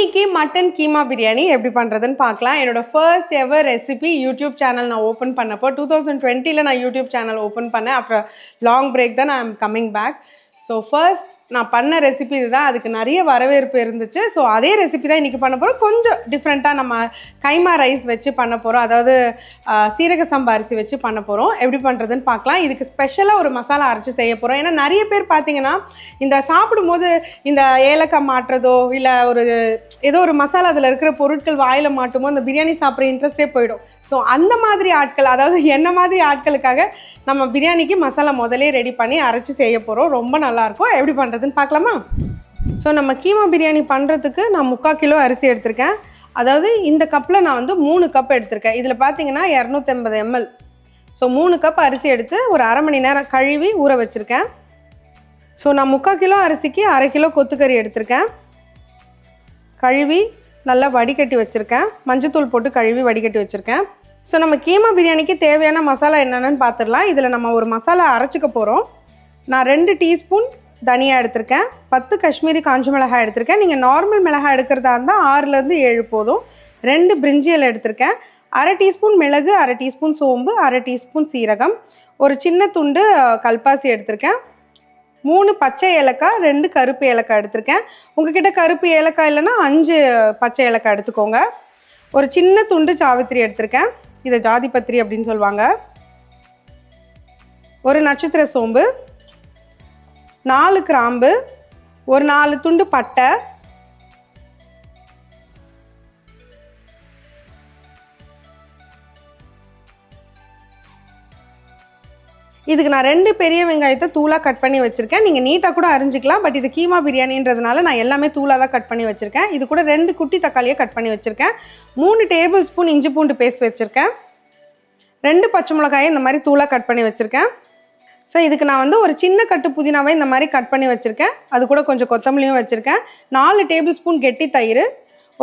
இன்னைக்கு மட்டன் கீமா பிரியாணி எப்படி பண்ணுறதுன்னு பார்க்கலாம். என்னோட first ever recipe YouTube channel நான் ஓப்பன் பண்ணப்போ 2020 நான் யூடியூப் சேனல் ஓப்பன் பண்ணேன். ஆஃப்டர் லாங் பிரேக் தான் நான் கம்மிங் பேக். ஸோ ஃபர்ஸ்ட் நான் பண்ண ரெசிபி இதுதான். அதுக்கு நிறைய வரவேற்பு இருந்துச்சு. ஸோ அதே ரெசிபி தான் இன்றைக்கி பண்ண போகிறோம். கொஞ்சம் டிஃப்ரெண்ட்டாக நம்ம கைமா ரைஸ் வச்சு பண்ண போகிறோம். அதாவது சீரக சம்பா அரிசி வச்சு பண்ண போகிறோம். எப்படி பண்ணுறதுன்னு பார்க்கலாம். இதுக்கு ஸ்பெஷலாக ஒரு மசாலா அரைச்சி செய்ய போகிறோம். ஏன்னா நிறைய பேர் பார்த்தீங்கன்னா இந்த சாப்பிடும்போது இந்த ஏலக்காய் மாட்டுறதோ இல்லை ஏதோ ஒரு மசாலா அதில் இருக்கிற பொருட்கள் வாயில் மாட்டுமோ இந்த பிரியாணி சாப்பிட்ற இன்ட்ரெஸ்ட்டே போயிடும். ஸோ அந்த மாதிரி ஆட்கள், அதாவது என்ன மாதிரி ஆட்களுக்காக நம்ம பிரியாணிக்கு மசாலா முதலே ரெடி பண்ணி அரைச்சி செய்ய போகிறோம். ரொம்ப நல்லாயிருக்கும். எப்படி பண்ணுறதுன்னு பார்க்கலாமா? ஸோ நம்ம கீமா பிரியாணி பண்ணுறதுக்கு நான் 3/4 கிலோ அரிசி எடுத்திருக்கேன். அதாவது இந்த கப்பில் நான் 3 கப் எடுத்திருக்கேன். இதில் பார்த்தீங்கன்னா 250 ml. ஸோ 3 கப் அரிசி எடுத்து ஒரு அரை மணி நேரம் கழுவி ஊற வச்சுருக்கேன். ஸோ நான் 3/4 கிலோ அரிசிக்கு 1/2 கிலோ கொத்துக்கறி எடுத்திருக்கேன். கழுவி நல்லா வடிகட்டி வச்சுருக்கேன். மஞ்சத்தூள் போட்டு கழுவி வடிகட்டி வச்சுருக்கேன். ஸோ நம்ம கீமா பிரியாணிக்கு தேவையான மசாலா என்னென்னு பார்த்துடலாம். இதில் நம்ம ஒரு மசாலா அரைச்சிக்க போகிறோம். நான் 2 டீஸ்பூன் தனியா எடுத்திருக்கேன். 10 காஷ்மீரி காஞ்ச மிளகாய் எடுத்திருக்கேன். நீங்கள் நார்மல் மிளகாய் எடுக்கிறதா இருந்தால் 6லேருந்து 7 போதும். 2 பிரிஞ்சி இலை எடுத்திருக்கேன். 1/2 டீஸ்பூன் மிளகு, 1/2 டீஸ்பூன் சோம்பு, 1/2 டீஸ்பூன் சீரகம், ஒரு சின்ன துண்டு கல்பாசி எடுத்திருக்கேன். 3 பச்சை ஏலக்காய், 2 கருப்பு ஏலக்காய் எடுத்திருக்கேன். உங்ககிட்ட கருப்பு ஏலக்காய் இல்லைன்னா 5 பச்சை ஏலக்காய் எடுத்துக்கோங்க. ஒரு சின்ன துண்டு சாவித்திரி எடுத்திருக்கேன். இதை ஜாதிபத்திரி அப்படின்னு சொல்லுவாங்க. ஒரு நட்சத்திர சோம்பு, 4 கிராம்பு, ஒரு 4 துண்டு பட்டை, இதுக்கு நான் 2 பெரிய வெங்காயத்தை தூளாக கட் பண்ணி வச்சுருக்கேன். நீங்கள் நீட்டாக கூட அரிஞ்சிக்கலாம். பட் இது கீமா பிரியாணின்றதுனால நான் எல்லாமே தூளாக தான் கட் பண்ணி வச்சுருக்கேன். இது கூட 2 குட்டி தக்காளியை கட் பண்ணி வச்சுருக்கேன். 3 டேபிள் ஸ்பூன் இஞ்சி பூண்டு பேஸ்ட் வச்சுருக்கேன். 2 பச்சை மிளகாயை இந்த மாதிரி தூளாக கட் பண்ணி வச்சுருக்கேன். ஸோ இதுக்கு நான் ஒரு சின்ன கட்டு புதினாவை இந்த மாதிரி கட் பண்ணி வச்சுருக்கேன். அது கூட கொஞ்சம் கொத்தமல்லியும் வச்சுருக்கேன். 4 டேபிள் ஸ்பூன் கெட்டி தயிர்,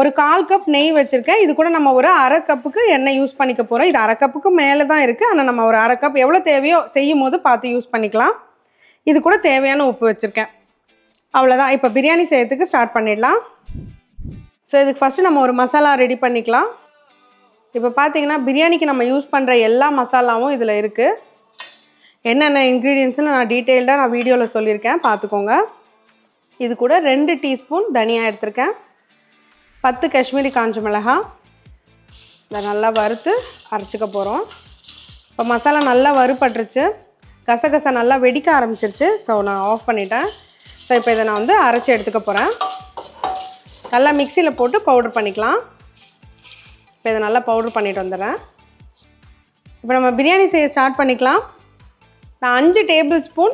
ஒரு 1/4 கப் நெய் வச்சுருக்கேன். இது கூட நம்ம ஒரு 1/2 கப்புக்கு எண்ணெய் யூஸ் பண்ணிக்க போகிறோம். இது 1/2 கப்புக்கு மேலே தான் இருக்குது. ஆனால் நம்ம ஒரு 1/2 கப் எவ்வளோ தேவையோ செய்யும் போது பார்த்து யூஸ் பண்ணிக்கலாம். இது கூட தேவையான உப்பு வச்சுருக்கேன். அவ்வளோதான். இப்போ பிரியாணி செய்யறதுக்கு ஸ்டார்ட் பண்ணிடலாம். ஸோ இதுக்கு ஃபஸ்ட்டு நம்ம ஒரு மசாலா ரெடி பண்ணிக்கலாம். இப்போ பார்த்தீங்கன்னா பிரியாணிக்கு நம்ம யூஸ் பண்ணுற எல்லா மசாலாவும் இதில் இருக்குது. என்னென்ன இன்க்ரீடியன்ட்ஸ்னு நான் டீட்டெயில்டாக வீடியோவில் சொல்லியிருக்கேன், பார்த்துக்கோங்க. இது கூட 2 டீஸ்பூன் தனியா எடுத்திருக்கேன். 10 காஷ்மீரி காஞ்ச மிளகாய், இதை நல்லா வறுத்து அரைச்சிக்க போகிறோம். இப்போ மசாலா நல்லா வறுபட்டுருச்சு. கசகசா நல்லா வெடிக்க ஆரம்பிச்சிருச்சு. ஸோ நான் ஆஃப் பண்ணிட்டேன். ஸோ இப்போ இதை நான் அரைச்சி எடுத்துக்க போகிறேன். நல்லா மிக்சியில் போட்டு பவுடர் பண்ணிக்கலாம். இப்போ இதை நல்லா பவுடர் பண்ணிட்டு வந்துடுறேன். இப்போ நம்ம பிரியாணி செய்ய ஸ்டார்ட் பண்ணிக்கலாம். நான் 5 டேபிள் ஸ்பூன்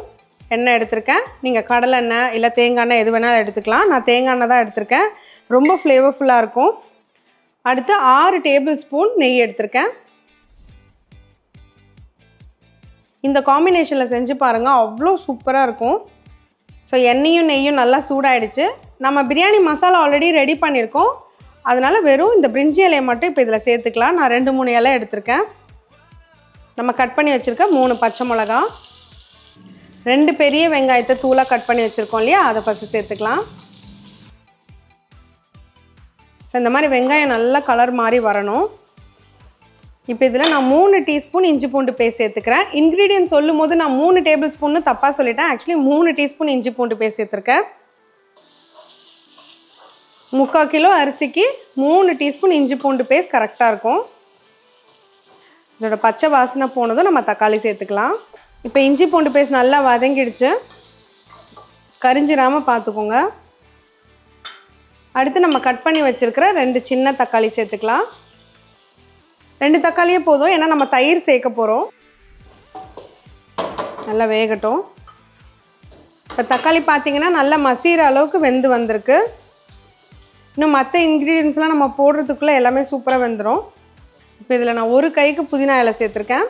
எண்ணெய் எடுத்திருக்கேன். நீங்கள் கடலை எண்ணெய் இல்லை தேங்காய் எண்ணெய் எது வேணாலும் எடுத்துக்கலாம். நான் தேங்காய் எண்ணெய் தான் எடுத்திருக்கேன். ரொம்ப ஃப்ளேவர்ஃபுல்லாக இருக்கும். அடுத்து 6 டேபிள் ஸ்பூன் நெய் எடுத்திருக்கேன். இந்த காம்பினேஷனில் செஞ்சு பாருங்கள், அவ்வளோ சூப்பராக இருக்கும். ஸோ எண்ணெயும் நெய்யும் நல்லா சூடாயிடுச்சு. நம்ம பிரியாணி மசாலா ஆல்ரெடி ரெடி பண்ணியிருக்கோம். அதனால் வெறும் இந்த பிரிஞ்சி இலையை மட்டும் இப்போ இதில் சேர்த்துக்கலாம். நான் 2-3 இலை எடுத்திருக்கேன். நம்ம கட் பண்ணி வச்சுருக்க 3 பச்சை மிளகா, 2 பெரிய வெங்காயத்தை தூளாக கட் பண்ணி வச்சுருக்கோம் இல்லையா, அதை ஃபஸ்ட்டு சேர்த்துக்கலாம். ஸோ இந்த மாதிரி வெங்காயம் நல்லா கலர் மாதிரி வரணும். இப்போ இதில் நான் 3 டீஸ்பூன் இஞ்சி பூண்டு பேஸ்ட் சேர்த்துக்கிறேன். இன்க்ரீடியன்ட் சொல்லும் போது நான் 3 டேபிள் ஸ்பூன்னு தப்பாக சொல்லிட்டேன். ஆக்சுவலி 3 டீஸ்பூன் இஞ்சி பூண்டு பேஸ்ட் சேர்த்துருக்கேன். 3/4 கிலோ அரிசிக்கு 3 டீஸ்பூன் இஞ்சி பூண்டு பேஸ்ட் கரெக்டாக இருக்கும். இதோட பச்சை வாசனை போனதும் நம்ம தக்காளி சேர்த்துக்கலாம். இப்போ இஞ்சி பூண்டு பேஸ்ட் நல்லா வதங்கிடுச்சு. கரிஞ்சிடாமல் பார்த்துக்கோங்க. அடுத்து நம்ம கட் பண்ணி வச்சுருக்கிற 2 சின்ன தக்காளி சேர்த்துக்கலாம். 2 தக்காளியே போதும், ஏன்னா நம்ம தயிர் சேர்க்க போகிறோம். நல்லா வேகட்டும். இப்போ தக்காளி பார்த்திங்கன்னா நல்லா மசிகிற அளவுக்கு வெந்து வந்திருக்கு. இன்னும் மற்ற இன்க்ரீடியன்ஸ்லாம் நம்ம போடுறதுக்குள்ளே எல்லாமே சூப்பராக வெந்துடும். இப்போ இதில் நான் ஒரு கைக்கு புதினா இலை சேர்த்துருக்கேன்.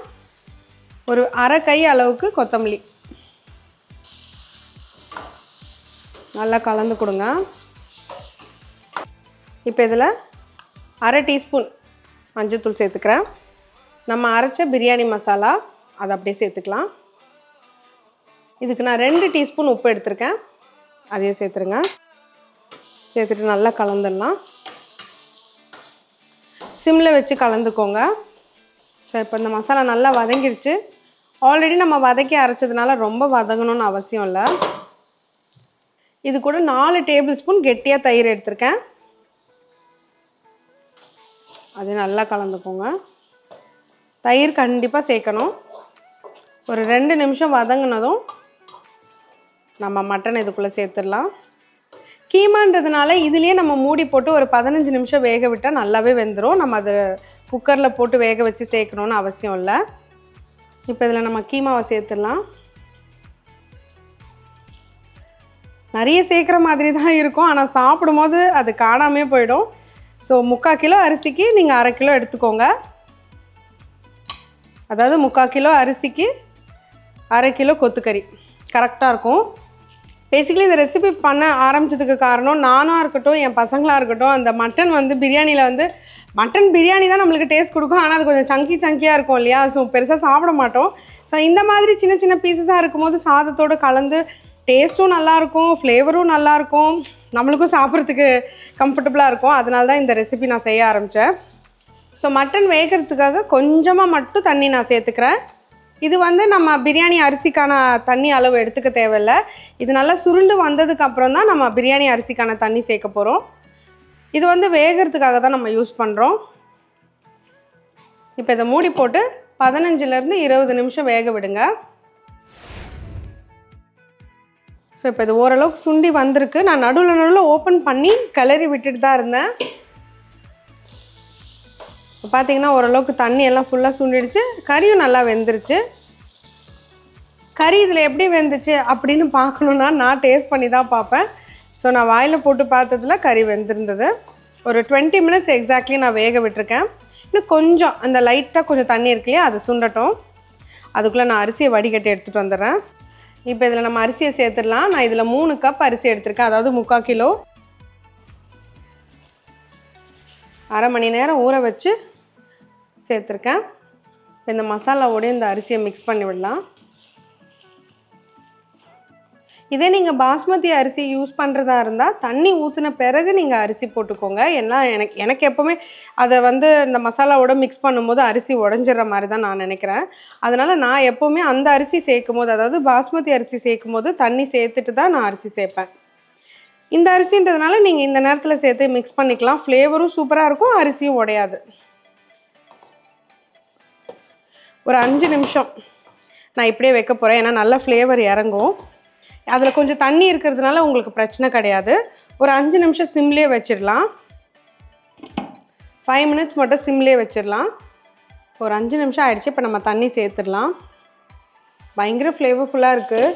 ஒரு அரை கை அளவுக்கு கொத்தமல்லி நல்லா கலந்து கொடுங்க. இப்போ இதில் 1/2 டீஸ்பூன் மஞ்சத்தூள் சேர்த்துக்கிறேன். நம்ம அரைச்ச பிரியாணி மசாலா அதை அப்படியே சேர்த்துக்கலாம். இதுக்கு நான் 2 டீஸ்பூன் உப்பு எடுத்திருக்கேன், அதையும் சேர்த்துருங்க. சேர்த்துட்டு நல்லா கலந்துடலாம். சிம்மில் வச்சு கலந்துக்கோங்க. ஸோ இப்போ இந்த மசாலா நல்லா வதங்கிடுச்சு. ஆல்ரெடி நம்ம வதக்கி அரைச்சதுனால ரொம்ப வதங்கணும்னு அவசியம் இல்லை. இது கூட 4 டேபிள் ஸ்பூன் கெட்டியாக தயிர் எடுத்திருக்கேன். அது நல்லா கலந்துக்கோங்க. தயிர் கண்டிப்பாக சேர்க்கணும். ஒரு 2 நிமிஷம் வதங்கினதும் நம்ம மட்டன் இதுக்குள்ளே சேர்த்துடலாம். கீமான்றதுனால இதுலேயே நம்ம மூடி போட்டு ஒரு 15 நிமிஷம் வேக விட்டால் நல்லாவே வெந்துடும். நம்ம அது குக்கரில் போட்டு வேக வச்சு சேர்க்கணுன்னு அவசியம் இல்லை. இப்போ இதில் நம்ம கீமாவை சேர்த்துடலாம். நிறைய சேர்க்குற மாதிரி தான் இருக்கும், ஆனால் சாப்பிடும்போது அது காணாமே போயிடும். ஸோ 3/4 கிலோ அரிசிக்கு நீங்கள் 1/2 கிலோ எடுத்துக்கோங்க. அதாவது 3/4 கிலோ அரிசிக்கு 1/2 கிலோ கொத்துக்கறி கரெக்டாக இருக்கும். பேசிக்கலி இந்த ரெசிபி பண்ண ஆரம்பித்ததுக்கு காரணம் நானாக இருக்கட்டும், என் பசங்களாக இருக்கட்டும், அந்த மட்டன் வந்து பிரியாணியில் வந்து மட்டன் பிரியாணி தான் நம்மளுக்கு டேஸ்ட் கொடுக்கும். ஆனால் அது கொஞ்சம் சங்கியாக இருக்கும் இல்லையா? ஸோ பெருசாக சாப்பிட மாட்டோம். ஸோ இந்த மாதிரி சின்ன சின்ன பீசஸாக இருக்கும்போது சாதத்தோடு கலந்து டேஸ்ட்டும் நல்லாயிருக்கும், ஃப்ளேவரும் நல்லாயிருக்கும், நம்மளுக்கும் சாப்பிட்றதுக்கு கம்ஃபர்டபுளாக இருக்கும். அதனால தான் இந்த ரெசிபி நான் செய்ய ஆரம்பித்தேன். ஸோ மட்டன் வேகிறதுக்காக கொஞ்சமாக மட்டும் தண்ணி நான் சேர்த்துக்கிறேன். இது வந்து நம்ம பிரியாணி அரிசிக்கான தண்ணி அளவு எடுத்துக்க தேவையில்லை. இது நல்லா சுருண்டு வந்ததுக்கப்புறம் தான் நம்ம பிரியாணி அரிசிக்கான தண்ணி சேர்க்க போகிறோம். இது வந்து வேகிறதுக்காக தான் நம்ம யூஸ் பண்ணுறோம். இப்போ இதை மூடி போட்டு 15லேருந்து 20 நிமிஷம் வேக விடுங்க. ஸோ இப்போ இது ஓரளவுக்கு சுண்டி வந்திருக்கு. நான் நடுவில் ஓப்பன் பண்ணி கிளறி விட்டுட்டு தான் இருந்தேன். இப்போ பார்த்தீங்கன்னா ஓரளவுக்கு தண்ணி எல்லாம் ஃபுல்லாக சுண்டிடுச்சு. கறியும் நல்லா வெந்துருச்சு. கறி இதில் எப்படி வெந்துச்சு அப்படின்னு பார்க்கணுன்னா நான் டேஸ்ட் பண்ணி தான் பார்ப்பேன். ஸோ நான் வாயில் போட்டு பார்த்ததுல கறி வெந்திருந்தது. ஒரு 20 மினிட்ஸ் எக்ஸாக்ட்லி நான் வேக விட்டுருக்கேன். இன்னும் கொஞ்சம் அந்த லைட்டாக கொஞ்சம் தண்ணி இருக்கு இல்லையா, அது சுண்டட்டும். அதுக்குள்ளே நான் அரிசியை வடிகட்டி எடுத்துகிட்டு வந்துடுறேன். இப்போ இதில் நம்ம அரிசியை சேர்த்துடலாம். நான் இதில் 3 கப் அரிசி எடுத்திருக்கேன், அதாவது 3/4 கிலோ. 1/2 மணி நேரம் ஊற வச்சு சேர்த்துருக்கேன். இந்த மசாலாவோடய இந்த அரிசியை மிக்ஸ் பண்ணி விடலாம். இதே நீங்கள் பாஸ்மதி அரிசி யூஸ் பண்ணுறதா இருந்தால் தண்ணி ஊற்றின பிறகு நீங்கள் அரிசி போட்டுக்கோங்க. ஏன்னா எனக்கு எப்போவுமே அதை வந்து இந்த மசாலாவோட மிக்ஸ் பண்ணும்போது அரிசி உடஞ்சிட்ற மாதிரி தான் நான் நினைக்கிறேன். அதனால் நான் எப்போவுமே அந்த அரிசி சேர்க்கும் போது, அதாவது பாஸ்மதி அரிசி சேர்க்கும் போது தண்ணி சேர்த்துட்டு தான் நான் அரிசி சேர்ப்பேன். இந்த அரிசின்றதுனால நீங்கள் இந்த நேரத்தில் சேர்த்து மிக்ஸ் பண்ணிக்கலாம். ஃப்ளேவரும் சூப்பராக இருக்கும், அரிசியும் உடையாது. ஒரு 5 நிமிஷம் நான் இப்படியே வைக்க போகிறேன். ஏன்னா நல்லா ஃப்ளேவர் இறங்கும். அதில் கொஞ்சம் தண்ணி இருக்கிறதுனால உங்களுக்கு பிரச்சனை கிடையாது. ஒரு 5 நிமிஷம் சிம்லேயே வச்சிடலாம். 5 மினிட்ஸ் மட்டும் சிம்லேயே வச்சிடலாம். ஒரு 5 நிமிஷம் ஆயிடுச்சு. இப்போ நம்ம தண்ணி சேர்த்துடலாம். பயங்கர ஃப்ளேவர்ஃபுல்லாக இருக்குது.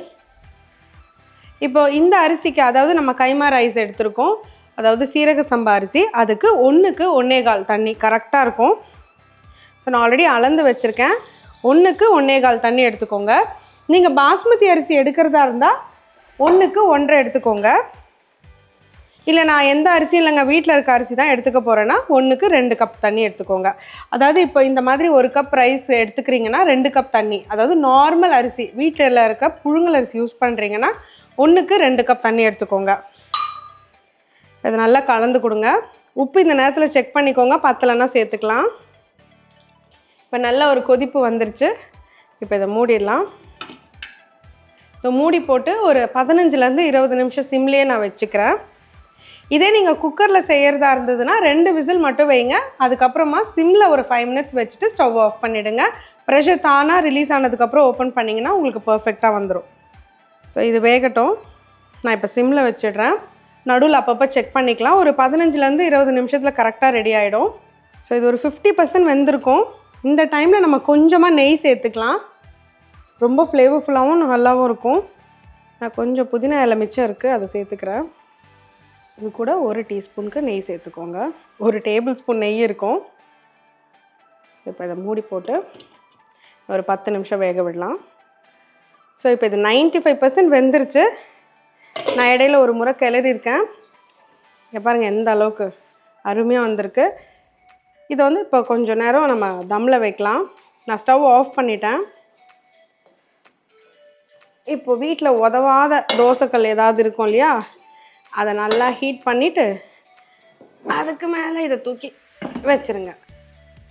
இப்போ இந்த அரிசிக்கு, அதாவது நம்ம கைமா ரைஸ் எடுத்திருக்கோம், அதாவது சீரக சம்பா அரிசி, அதுக்கு 1க்கு 1.25 தண்ணி கரெக்டாக இருக்கும். ஸோ நான் ஆல்ரெடி அளந்து வச்சுருக்கேன். 1க்கு 1.25 தண்ணி எடுத்துக்கோங்க. நீங்கள் பாஸ்மதி அரிசி எடுக்கிறதா இருந்தால் 1க்கு 1.5 எடுத்துக்கோங்க. இல்லை நான் எந்த அரிசியும் இல்லைங்க, வீட்டில் இருக்க அரிசி தான் எடுத்துக்க போகிறேன்னா 1க்கு 2 கப் தண்ணி எடுத்துக்கோங்க. அதாவது இப்போ இந்த மாதிரி 1 கப் ரைஸ் எடுத்துக்கிறீங்கன்னா 2 கப் தண்ணி, அதாவது நார்மல் அரிசி வீட்டில் இருக்க புழுங்கல் அரிசி யூஸ் பண்ணுறீங்கன்னா 1க்கு 2 கப் தண்ணி எடுத்துக்கோங்க. இது நல்லா கலந்து கொடுங்க. உப்பு இந்த நேரத்தில் செக் பண்ணிக்கோங்க, பத்தலைன்னா சேர்த்துக்கலாம். இப்போ நல்ல ஒரு கொதிப்பு வந்துருச்சு. இப்போ இதை மூடிடலாம். ஸோ மூடி போட்டு ஒரு 15லேருந்து 20 நிமிஷம் சிம்லேயே நான் வச்சுக்கிறேன். இதே நீங்கள் குக்கரில் செய்கிறதா இருந்ததுன்னா 2 விசில் மட்டும் வைங்க. அதுக்கப்புறமா சிம்மில் ஒரு 5 மினிட்ஸ் வச்சுட்டு ஸ்டவ் ஆஃப் பண்ணிவிடுங்க. ப்ரெஷர் தானாக ரிலீஸ் ஆனதுக்கப்புறம் ஓப்பன் பண்ணிங்கன்னா உங்களுக்கு பர்ஃபெக்டாக வந்துடும். ஸோ இது வேகட்டும். நான் இப்போ சிம்மில் வச்சிடுறேன். நடுவில் அப்பப்போ செக் பண்ணிக்கலாம். ஒரு 15லேருந்து 20 நிமிஷத்தில் கரெக்டாக ரெடி ஆகிடும். ஸோ இது ஒரு 50% வெந்திருக்கும். இந்த டைமில் நம்ம கொஞ்சமாக நெய் சேர்த்துக்கலாம். ரொம்ப ஃப்ளேவர்ஃபுல்லாகவும் நல்லாவும் இருக்கும். நான் கொஞ்சம் புதினா இலை மிச்சம் இருக்குது, அதை சேர்த்துக்கிறேன். இது கூட 1 டீஸ்பூனுக்கு நெய் சேர்த்துக்கோங்க. 1 டேபிள் ஸ்பூன் நெய் இருக்கும். இப்போ இதை மூடி போட்டு ஒரு 10 நிமிஷம் வேக விடலாம். ஸோ இப்போ இது 95% வெந்துருச்சு. நான் இடையில ஒரு முறை கிளறி இருக்கேன். இங்கே பாருங்கள் எந்த அளவுக்கு அருமையாக வந்திருக்கு. இதை வந்து இப்போ கொஞ்சம் நேரம் நம்ம தம்மில் வைக்கலாம். நான் ஸ்டவ் ஆஃப் பண்ணிட்டேன். இப்போ வீட்டில் உதவாத தோசைக்கல் ஏதாவது இருக்கும் இல்லையா, அதை நல்லா ஹீட் பண்ணிவிட்டு அதுக்கு மேலே இதை தூக்கி வச்சுருங்க.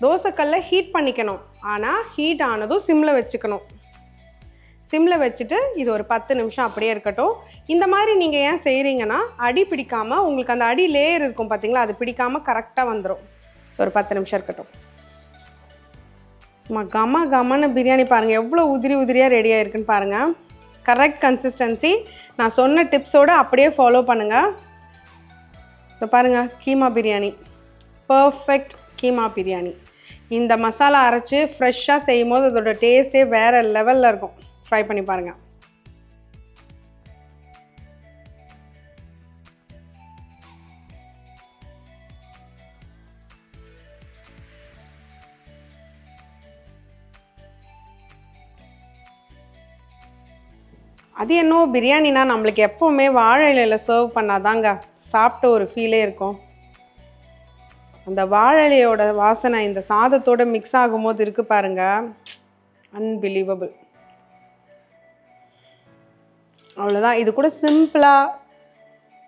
தோசைக்கல்லை ஹீட் பண்ணிக்கணும், ஆனால் ஹீட் ஆனதும் சிம்மில் வச்சுக்கணும். சிம்மில் வச்சுட்டு இது ஒரு 10 நிமிஷம் அப்படியே இருக்கட்டும். இந்த மாதிரி நீங்கள் ஏன் செய்கிறீங்கன்னா அடி பிடிக்காமல், உங்களுக்கு அந்த அடி லேயர் இருக்கும் பார்த்தீங்களா, அது பிடிக்காமல் கரெக்டாக வந்துடும். ஸோ ஒரு 10 நிமிஷம் இருக்கட்டும். சும்மா கமன்னு பிரியாணி பாருங்கள் எவ்வளோ உதிரி உதிரியாக ரெடியாக இருக்குன்னு பாருங்கள். Correct consistency. நான் சொன்ன டிப்ஸோடு அப்படியே ஃபாலோ பண்ணுங்கள். ஸோ பாருங்கள், கீமா பிரியாணி, பர்ஃபெக்ட் கீமா பிரியாணி. இந்த மசாலா அரைச்சி ஃப்ரெஷ்ஷாக செய்யும் போது அதோட டேஸ்ட்டே வேறு லெவலில் இருக்கும். ட்ரை பண்ணி பாருங்கள். அது என்னவோ பிரியாணினா நம்மளுக்கு எப்போவுமே வாழை இலையில் சர்வ் பண்ணாதாங்க சாப்பிட்ட ஒரு ஃபீலே இருக்கும். அந்த வாழை இலையோட வாசனை இந்த சாதத்தோடு மிக்ஸ் ஆகும்போது இருக்குது பாருங்கள், அன்பிலீவபிள். அவ்வளோதான். இது கூட சிம்பிளாக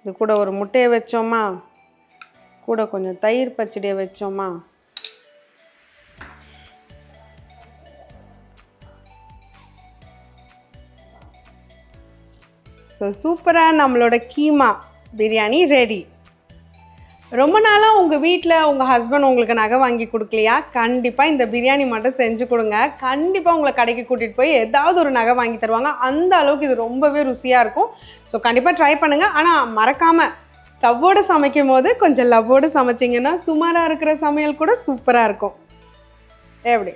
இது கூட ஒரு முட்டையை வச்சோமா, கூட கொஞ்சம் தயிர் பச்சடியை வச்சோமா, ஸோ சூப்பராக நம்மளோட கீமா பிரியாணி ரெடி. ரொம்ப நாளாக உங்கள் வீட்டில் உங்கள் ஹஸ்பண்ட் உங்களுக்கு நகை வாங்கி கொடுக்கலையா? கண்டிப்பாக இந்த பிரியாணி மட்டும் செஞ்சு கொடுங்க. கண்டிப்பாக உங்களை கடைக்கு கூட்டிகிட்டு போய் ஏதாவது ஒரு நகை வாங்கி தருவாங்க. அந்த அளவுக்கு இது ரொம்பவே ருசியாக இருக்கும். ஸோ கண்டிப்பாக ட்ரை பண்ணுங்கள். ஆனால் மறக்காமல் ஸ்டவ்வோடு சமைக்கும் போது கொஞ்சம் லவ்வோடு சமைச்சிங்கன்னா சுமாராக இருக்கிற சமையல் கூட சூப்பராக இருக்கும். எப்படி?